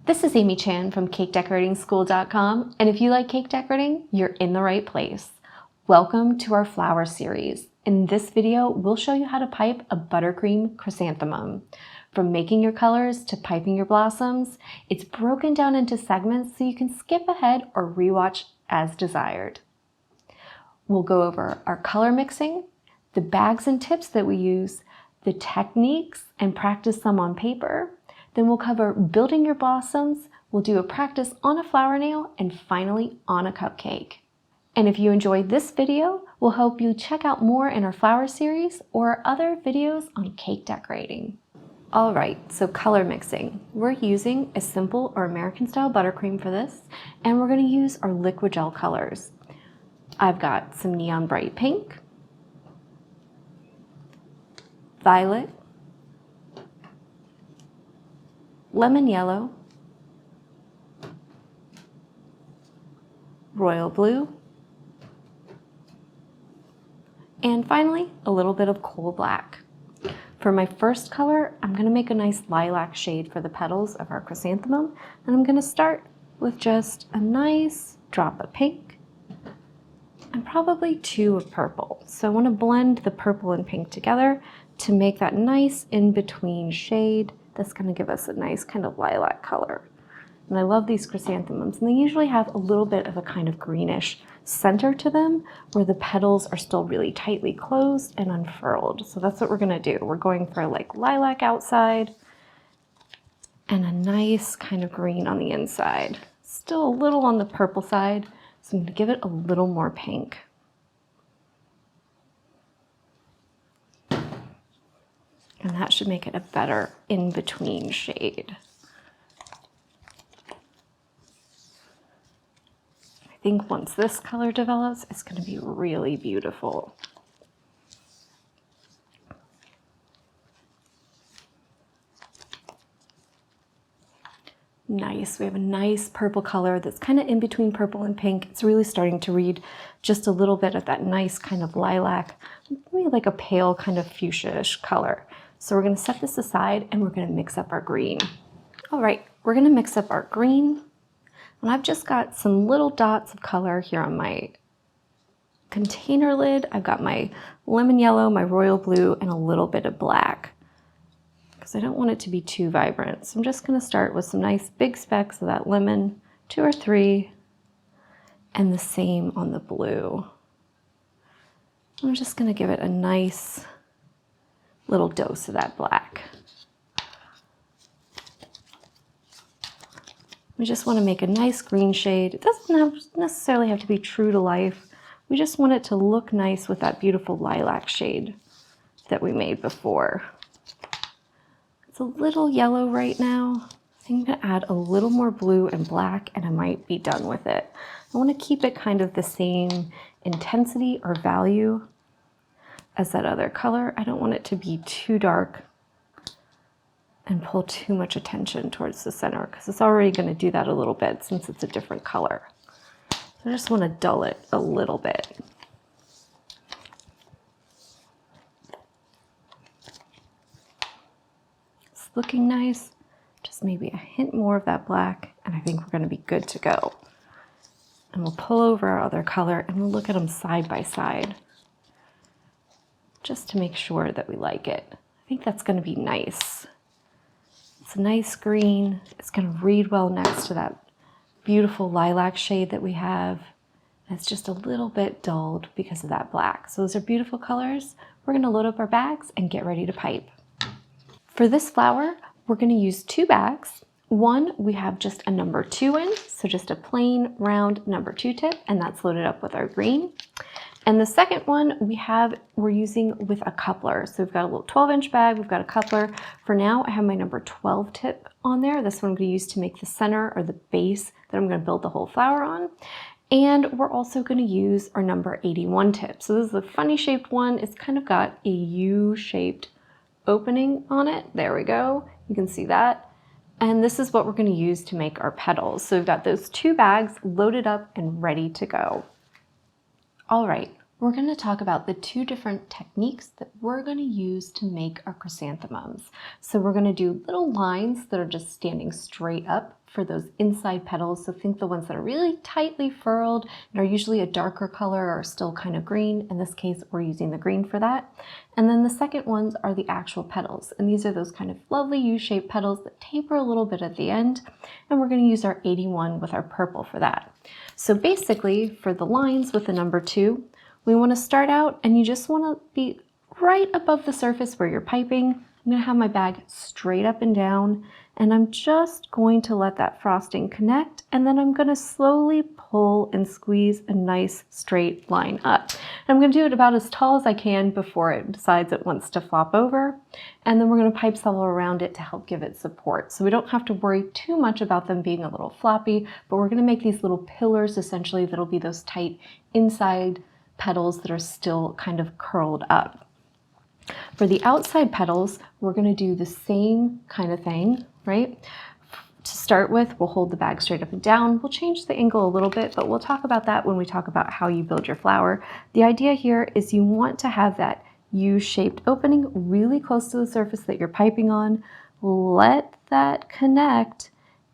This is Amy Chan from CakeDecoratingSchool.com, and if you like cake decorating, you're in the right place. Welcome to our flower series. In this video, we'll show you how to pipe a buttercream chrysanthemum. From making your colors to piping your blossoms, it's broken down into segments so you can skip ahead or rewatch as desired. We'll go over our color mixing, the bags and tips that we use, the techniques, and practice some on paper. Then we'll cover building your blossoms, we'll do a practice on a flower nail, and finally on a cupcake. And if you enjoyed this video, we'll help you check out more in our flower series or other videos on cake decorating. All right, so color mixing. We're using a simple or American style buttercream for this, and we're gonna use our liquid gel colors. I've got some neon bright pink, violet, lemon yellow, royal blue, and finally a little bit of coal black. For my first color, I'm going to make a nice lilac shade for the petals of our chrysanthemum, and I'm going to start with just a nice drop of pink and probably 2 of purple. So I want to blend the purple and pink together to make that nice in-between shade that's going to give us a nice kind of lilac color. And I love these chrysanthemums, and they usually have a little bit of a kind of greenish center to them where the petals are still really tightly closed and unfurled. So that's what we're going to do. We're going for like lilac outside and a nice kind of green on the inside. Still a little on the purple side, so I'm going to give it a little more pink. And that should make it a better in-between shade. I think once this color develops, it's going to be really beautiful. Nice, we have a nice purple color that's kind of in between purple and pink. It's really starting to read just a little bit of that nice kind of lilac, maybe like a pale kind of fuchsia-ish color. So we're going to set this aside and we're going to mix up our green. All right, we're going to mix up our green. And I've just got some little dots of color here on my container lid. I've got my lemon yellow, my royal blue, and a little bit of black because I don't want it to be too vibrant. So I'm just going to start with some nice big specks of that lemon, 2 or 3, and the same on the blue. I'm just going to give it a nice little dose of that black. We just want to make a nice green shade. It doesn't necessarily have to be true to life. We just want it to look nice with that beautiful lilac shade that we made before. It's a little yellow right now. I think I'm going to add a little more blue and black and I might be done with it. I want to keep it kind of the same intensity or value as that other color. I don't want it to be too dark and pull too much attention towards the center because it's already going to do that a little bit since it's a different color. So I just want to dull it a little bit. It's looking nice. Just maybe a hint more of that black and I think we're going to be good to go. And we'll pull over our other color and we'll look at them side by side just to make sure that we like it. I think that's going to be nice. It's a nice green. It's going to read well next to that beautiful lilac shade that we have. And it's just a little bit dulled because of that black. So those are beautiful colors. We're going to load up our bags and get ready to pipe. For this flower, we're going to use 2 bags. One, we have just a number 2 in, so just a plain round number 2 tip, and that's loaded up with our green. And the second one we're using with a coupler. So we've got a little 12-inch bag, we've got a coupler. For now, I have my number 12 tip on there. This one I'm going to use to make the center or the base that I'm going to build the whole flower on. And we're also going to use our number 81 tip. So this is a funny shaped one. It's kind of got a U-shaped opening on it. There we go. You can see that. And this is what we're going to use to make our petals. So we've got those 2 bags loaded up and ready to go. All right, we're going to talk about the two different techniques that we're going to use to make our chrysanthemums. So we're going to do little lines that are just standing straight up for those inside petals. So think the ones that are really tightly furled and are usually a darker color or still kind of green. In this case, we're using the green for that. And then the second ones are the actual petals. And these are those kind of lovely U-shaped petals that taper a little bit at the end. And we're going to use our 81 with our purple for that. So basically, for the lines with the number 2, we want to start out and you just want to be right above the surface where you're piping. I'm going to have my bag straight up and down, and I'm just going to let that frosting connect, and then I'm going to slowly pull and squeeze a nice straight line up. And I'm going to do it about as tall as I can before it decides it wants to flop over, and then we're going to pipe several around it to help give it support. So we don't have to worry too much about them being a little floppy, but we're going to make these little pillars essentially that'll be those tight inside petals that are still kind of curled up. For the outside petals, we're going to do the same kind of thing, right? To start with, we'll hold the bag straight up and down. We'll change the angle a little bit, but we'll talk about that when we talk about how you build your flower. The idea here is you want to have that U-shaped opening really close to the surface that you're piping on. Let that connect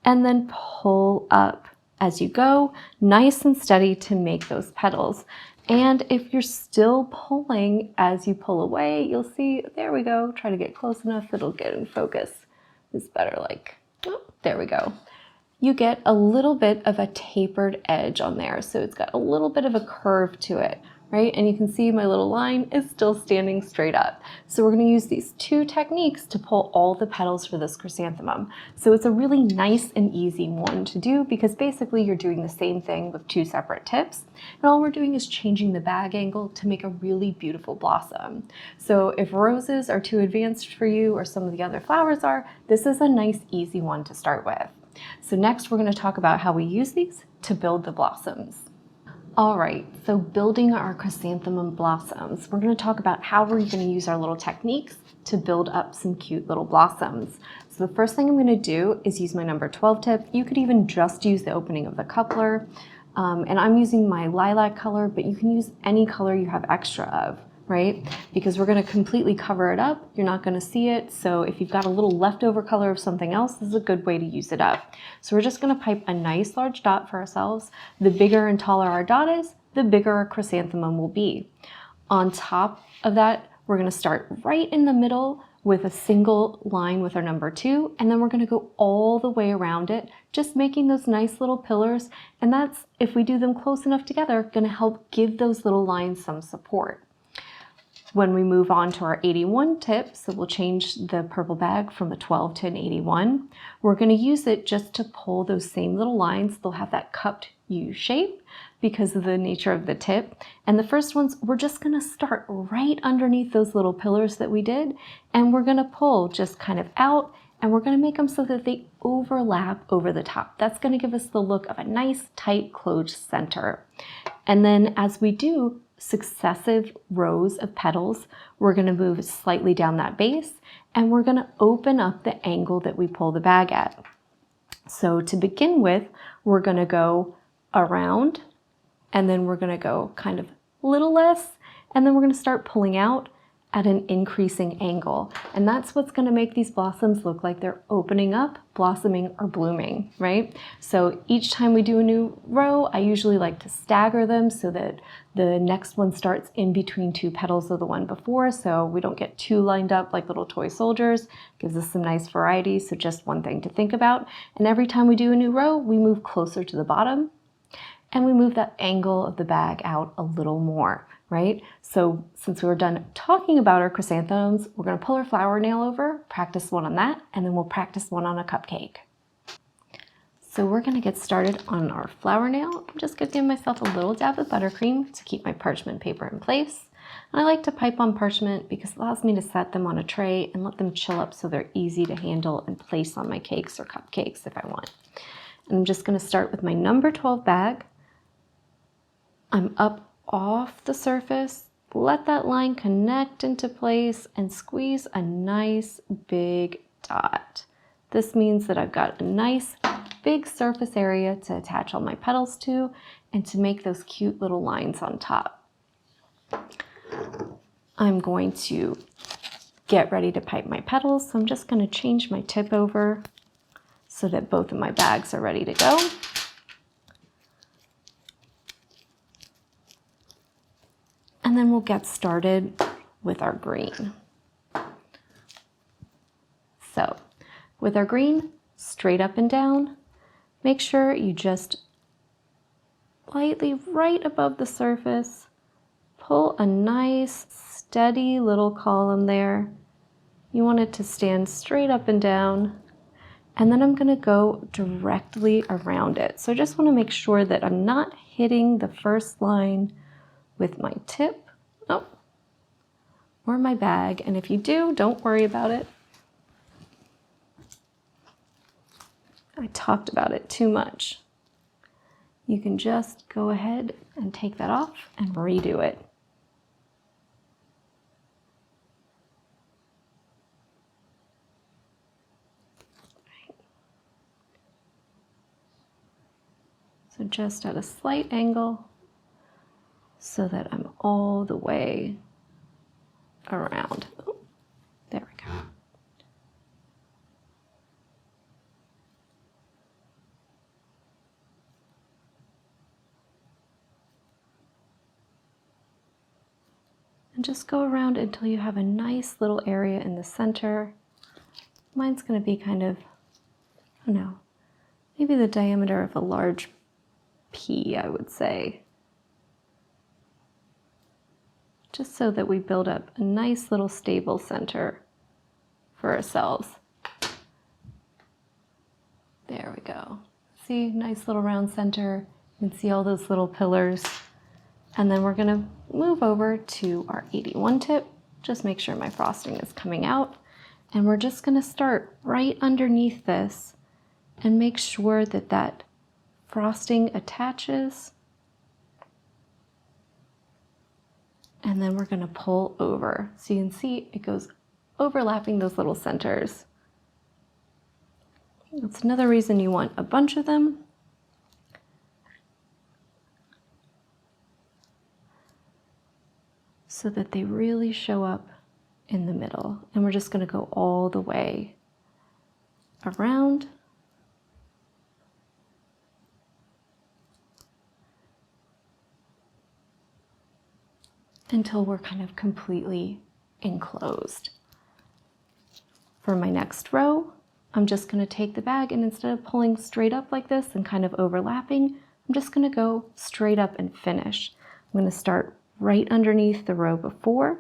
and then pull up as you go, nice and steady to make those petals. And if you're still pulling as you pull away, you'll see, there we go, try to get close enough, it'll get in focus. It's better like, oh, there we go. You get a little bit of a tapered edge on there, so it's got a little bit of a curve to it, right? And you can see my little line is still standing straight up. So we're going to use these two techniques to pull all the petals for this chrysanthemum. So it's a really nice and easy one to do because basically you're doing the same thing with two separate tips. And all we're doing is changing the bag angle to make a really beautiful blossom. So if roses are too advanced for you or some of the other flowers are, this is a nice easy one to start with. So next we're going to talk about how we use these to build the blossoms. All right, so building our chrysanthemum blossoms, we're going to talk about how we're going to use our little techniques to build up some cute little blossoms. So the first thing I'm going to do is use my number 12 tip. You could even just use the opening of the coupler, and I'm using my lilac color, but you can use any color you have extra of, right? Because we're going to completely cover it up. You're not going to see it. So if you've got a little leftover color of something else, this is a good way to use it up. So we're just going to pipe a nice large dot for ourselves. The bigger and taller our dot is, the bigger our chrysanthemum will be. On top of that, we're going to start right in the middle with a single line with our number 2, and then we're going to go all the way around it, just making those nice little pillars. And that's, if we do them close enough together, going to help give those little lines some support. When we move on to our 81 tip, so we'll change the purple bag from a 12 to an 81, we're going to use it just to pull those same little lines. They'll have that cupped U shape because of the nature of the tip. And the first ones, we're just going to start right underneath those little pillars that we did, and we're going to pull just kind of out, and we're going to make them so that they overlap over the top. That's going to give us the look of a nice, tight, closed center. And then as we do successive rows of petals, we're going to move slightly down that base, and we're going to open up the angle that we pull the bag at. So to begin with, we're going to go around, and then we're going to go kind of a little less, and then we're going to start pulling out at an increasing angle. And that's what's going to make these blossoms look like they're opening up, blossoming, or blooming, right? So each time we do a new row, I usually like to stagger them so that the next one starts in between two petals of the one before, so we don't get too lined up like little toy soldiers. Gives us some nice variety, so just one thing to think about. And every time we do a new row, we move closer to the bottom, and we move that angle of the bag out a little more, right? So since we're done talking about our chrysanthemums, we're going to pull our flower nail over, practice one on that, and then we'll practice one on a cupcake. So we're going to get started on our flower nail. I'm just going to give myself a little dab of buttercream to keep my parchment paper in place. And I like to pipe on parchment because it allows me to set them on a tray and let them chill up so they're easy to handle and place on my cakes or cupcakes if I want. And I'm just going to start with my number 12 bag. I'm up off the surface, let that line connect into place, and squeeze a nice big dot. This means that I've got a nice big surface area to attach all my petals to and to make those cute little lines on top. I'm going to get ready to pipe my petals. So I'm just going to change my tip over so that both of my bags are ready to go. And then we'll get started with our green. So with our green, straight up and down, make sure you just lightly right above the surface, pull a nice steady little column there. You want it to stand straight up and down. And then I'm going to go directly around it. So I just want to make sure that I'm not hitting the first line with my tip, or my bag. And if you do, don't worry about it. I talked about it too much. You can just go ahead and take that off and redo it. So just at a slight angle so that I'm all the way around. Oh, there we go. And just go around until you have a nice little area in the center. Mine's going to be kind of, I don't know, maybe the diameter of a large pea, I would say. Just so that we build up a nice little stable center for ourselves. There we go. See, nice little round center. You can see all those little pillars. And then we're gonna move over to our 81 tip. Just make sure my frosting is coming out. And we're just gonna start right underneath this and make sure that that frosting attaches. And then we're gonna pull over. So you can see it goes overlapping those little centers. That's another reason you want a bunch of them. So that they really show up in the middle. And we're just going to go all the way around. Until we're kind of completely enclosed. For my next row, I'm just going to take the bag and instead of pulling straight up like this and kind of overlapping, I'm just going to go straight up and finish. I'm going to start right underneath the row before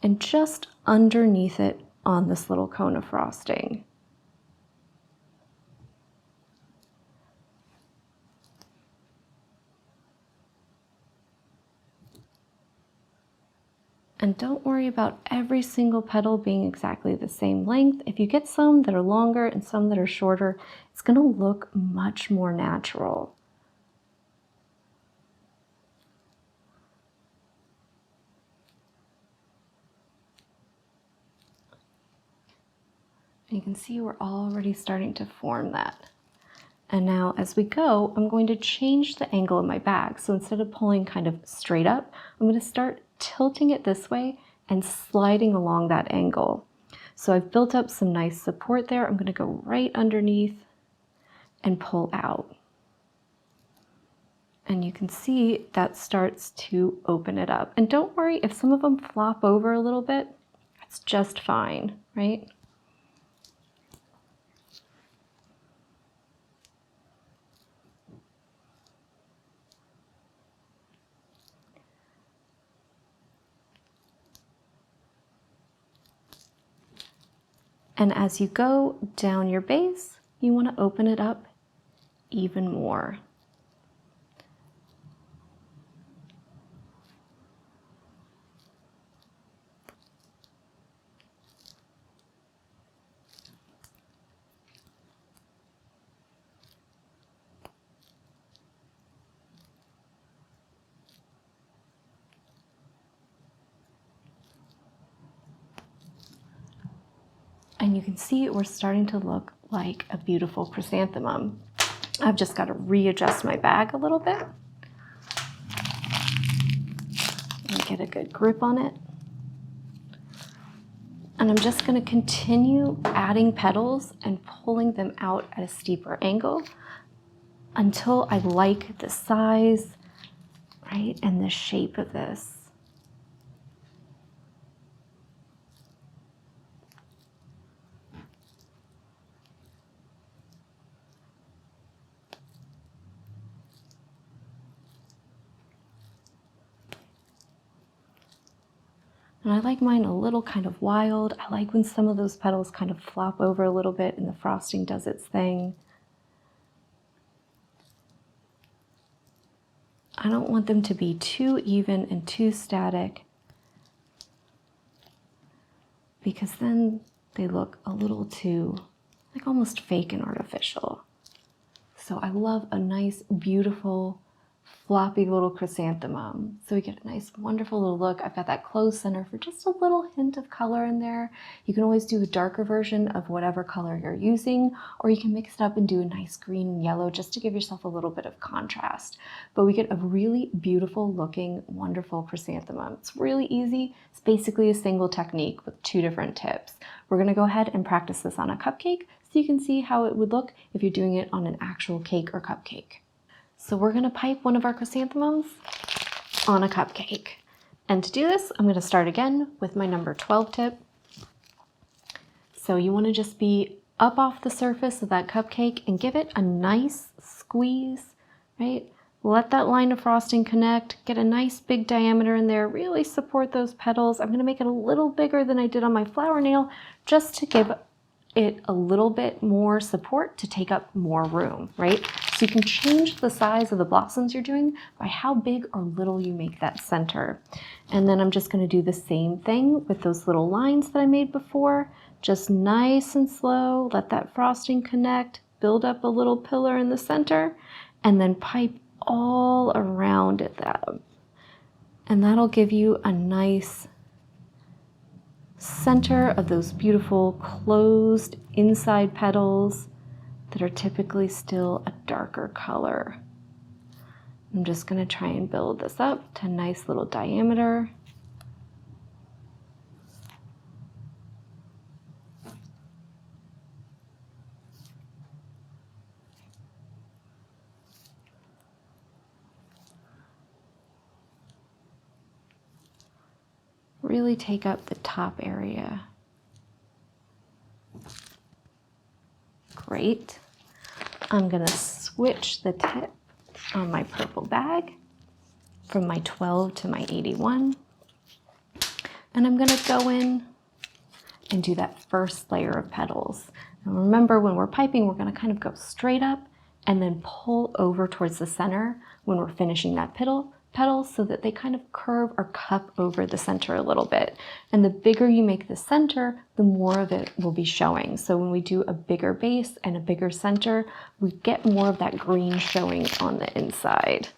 and just underneath it on this little cone of frosting. And don't worry about every single petal being exactly the same length. If you get some that are longer and some that are shorter, it's going to look much more natural. And you can see we're already starting to form that. And now as we go, I'm going to change the angle of my bag. So instead of pulling kind of straight up, I'm going to start tilting it this way and sliding along that angle. So I've built up some nice support there. I'm going to go right underneath and pull out. And you can see that starts to open it up. And don't worry if some of them flop over a little bit, that's just fine, right? And as you go down your base, you want to open it up even more. And you can see we're starting to look like a beautiful chrysanthemum. I've just got to readjust my bag a little bit. In get a good grip on it. And I'm just going to continue adding petals and pulling them out at a steeper angle until I like the size, right, and the shape of this. And I like mine a little kind of wild. I like when some of those petals kind of flop over a little bit and the frosting does its thing. I don't want them to be too even and too static, because then they look a little too, like almost fake and artificial. So I love a nice, beautiful, floppy little chrysanthemum. So we get a nice, wonderful little look. I've got that closed center for just a little hint of color in there. You can always do a darker version of whatever color you're using, or you can mix it up and do a nice green and yellow just to give yourself a little bit of contrast. But we get a really beautiful looking, wonderful chrysanthemum. It's really easy. It's basically a single technique with 2 different tips. We're gonna go ahead and practice this on a cupcake so you can see how it would look if you're doing it on an actual cake or cupcake. So we're gonna pipe one of our chrysanthemums on a cupcake. And to do this, I'm gonna start again with my number 12 tip. So you wanna just be up off the surface of that cupcake and give it a nice squeeze, right? Let that line of frosting connect, get a nice big diameter in there, really support those petals. I'm gonna make it a little bigger than I did on my flower nail just to give it a little bit more support to take up more room, right? So you can change the size of the blossoms you're doing by how big or little you make that center. And then I'm just gonna do the same thing with those little lines that I made before. Just nice and slow, let that frosting connect, build up a little pillar in the center, and then pipe all around it. And that'll give you a nice center of those beautiful closed inside petals that are typically still a darker color. I'm just going to try and build this up to a nice little diameter. Really take up the top area. Great. I'm gonna switch the tip on my purple bag from my 12 to my 81. And I'm gonna go in and do that first layer of petals. And remember, when we're piping, we're gonna kind of go straight up and then pull over towards the center when we're finishing that petals so that they kind of curve or cup over the center a little bit. And the bigger you make the center, the more of it will be showing. So when we do a bigger base and a bigger center, we get more of that green showing on the inside.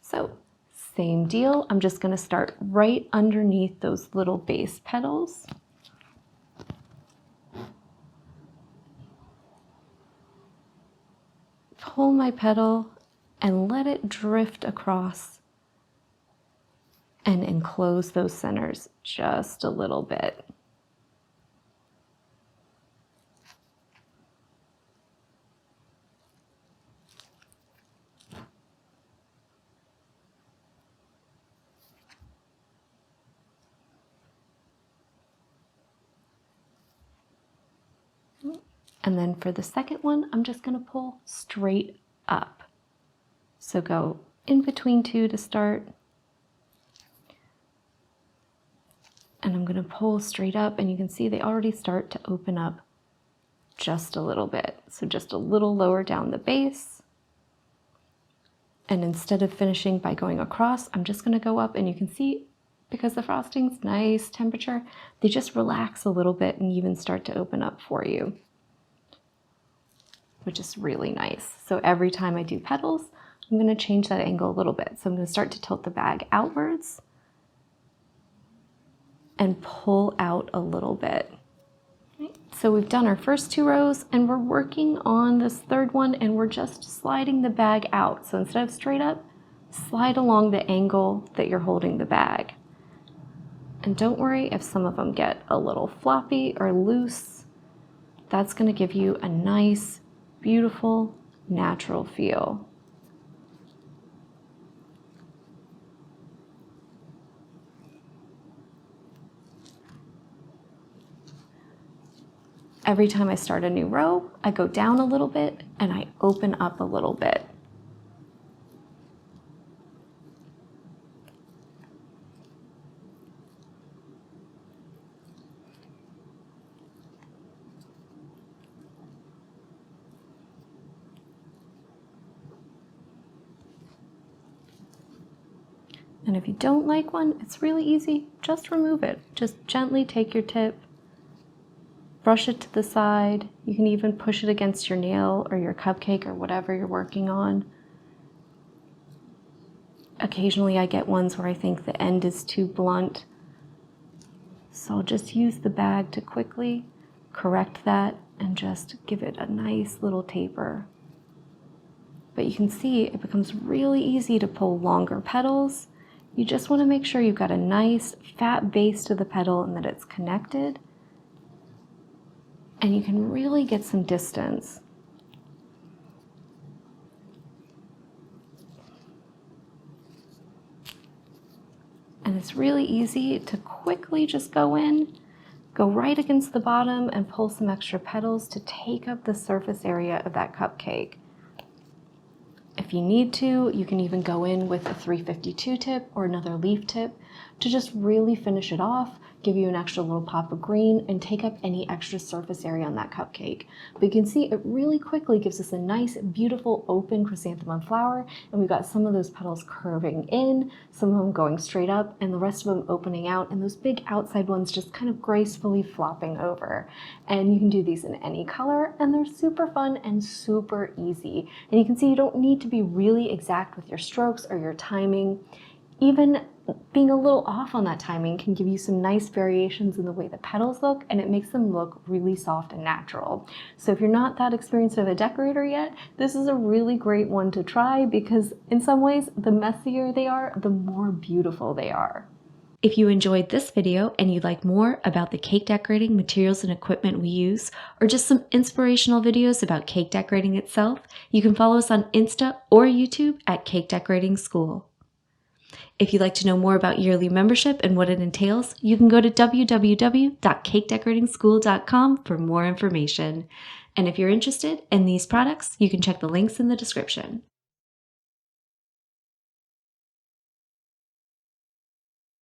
So same deal, I'm just gonna start right underneath those little base petals. Pull my petal and let it drift across and enclose those centers just a little bit. And then for the second one, I'm just going to pull straight up. So go in between 2 to start. And I'm going to pull straight up, and you can see they already start to open up just a little bit. So just a little lower down the base. And instead of finishing by going across, I'm just going to go up, and you can see, because the frosting's nice temperature, they just relax a little bit and even start to open up for you, which is really nice. So every time I do petals, I'm going to change that angle a little bit. So I'm going to start to tilt the bag outwards and pull out a little bit. Right. So we've done our first 2 rows, and we're working on this third one, and we're just sliding the bag out. So instead of straight up, slide along the angle that you're holding the bag. And don't worry if some of them get a little floppy or loose. That's going to give you a nice, beautiful, natural feel. Every time I start a new row, I go down a little bit and I open up a little bit. And if you don't like one, it's really easy. Just remove it. Just gently take your tip, brush it to the side. You can even push it against your nail or your cupcake or whatever you're working on. Occasionally I get ones where I think the end is too blunt. So I'll just use the bag to quickly correct that and just give it a nice little taper. But you can see it becomes really easy to pull longer petals. You just want to make sure you've got a nice fat base to the petal and that it's connected. And you can really get some distance. And it's really easy to quickly just go in, go right against the bottom and pull some extra petals to take up the surface area of that cupcake. If you need to, you can even go in with a 352 tip or another leaf tip to just really finish it off, give you an extra little pop of green, and take up any extra surface area on that cupcake. But you can see it really quickly gives us a nice, beautiful, open chrysanthemum flower, and we've got some of those petals curving in, some of them going straight up, and the rest of them opening out, and those big outside ones just kind of gracefully flopping over. And you can do these in any color, and they're super fun and super easy. And you can see you don't need to be really exact with your strokes or your timing. Even being a little off on that timing can give you some nice variations in the way the petals look, and it makes them look really soft and natural. So if you're not that experienced of a decorator yet, this is a really great one to try because in some ways, the messier they are, the more beautiful they are. If you enjoyed this video and you'd like more about the cake decorating materials and equipment we use, or just some inspirational videos about cake decorating itself, you can follow us on Insta or YouTube at Cake Decorating School. If you'd like to know more about yearly membership and what it entails, you can go to www.cakedecorating.school.com for more information. And if you're interested in these products, you can check the links in the description.